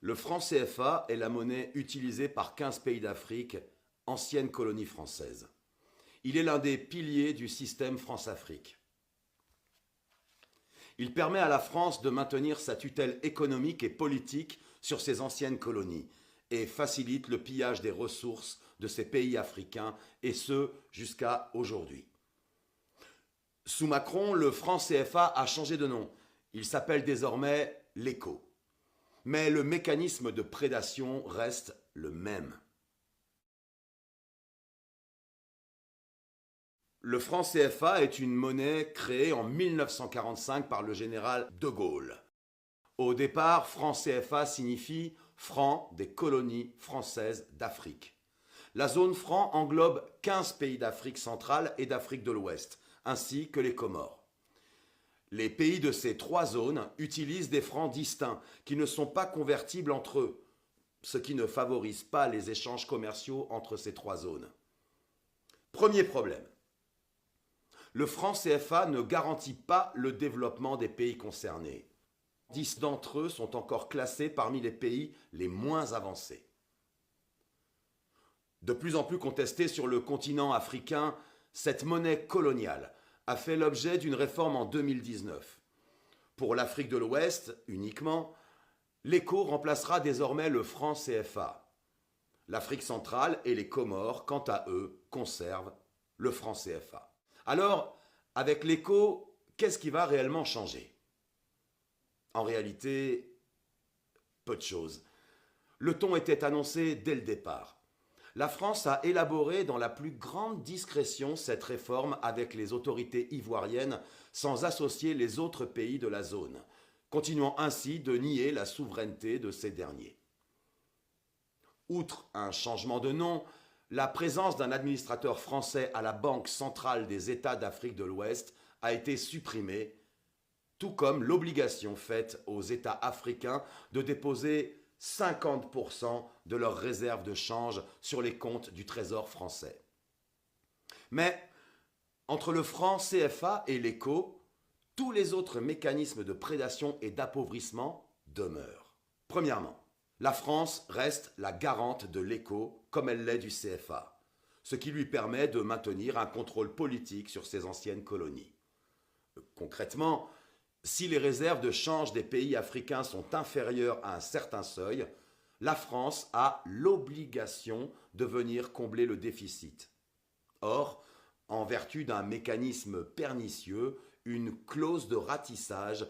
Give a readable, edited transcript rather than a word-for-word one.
Le franc CFA est la monnaie utilisée par 15 pays d'Afrique, ancienne colonie française. Il est l'un des piliers du système France-Afrique. Il permet à la France de maintenir sa tutelle économique et politique sur ses anciennes colonies et facilite le pillage des ressources de ces pays africains, et ce jusqu'à aujourd'hui. Sous Macron, le franc CFA a changé de nom. Il s'appelle désormais l'ECO. Mais le mécanisme de prédation reste le même. Le franc CFA est une monnaie créée en 1945 par le général de Gaulle. Au départ, franc CFA signifie franc des colonies françaises d'Afrique. La zone franc englobe 15 pays d'Afrique centrale et d'Afrique de l'Ouest, ainsi que les Comores. Les pays de ces trois zones utilisent des francs distincts qui ne sont pas convertibles entre eux, ce qui ne favorise pas les échanges commerciaux entre ces trois zones. Premier problème. Le franc CFA ne garantit pas le développement des pays concernés. 10 d'entre eux sont encore classés parmi les pays les moins avancés. De plus en plus contestée sur le continent africain, cette monnaie coloniale a fait l'objet d'une réforme en 2019. Pour l'Afrique de l'Ouest uniquement, l'ECO remplacera désormais le franc CFA. L'Afrique centrale et les Comores, quant à eux, conservent le franc CFA. Alors, avec l'ECO, qu'est-ce qui va réellement changer ? En réalité, peu de choses. Le ton était annoncé dès le départ. La France a élaboré dans la plus grande discrétion cette réforme avec les autorités ivoiriennes sans associer les autres pays de la zone, continuant ainsi de nier la souveraineté de ces derniers. Outre un changement de nom, la présence d'un administrateur français à la Banque centrale des États d'Afrique de l'Ouest a été supprimée, tout comme l'obligation faite aux États africains de déposer 50% de leurs réserves de change sur les comptes du Trésor français. Mais entre le franc CFA et l'ECO, tous les autres mécanismes de prédation et d'appauvrissement demeurent. Premièrement, la France reste la garante de l'ECO comme elle l'est du CFA, ce qui lui permet de maintenir un contrôle politique sur ses anciennes colonies. Concrètement, si les réserves de change des pays africains sont inférieures à un certain seuil, la France a l'obligation de venir combler le déficit. Or, en vertu d'un mécanisme pernicieux, une clause de ratissage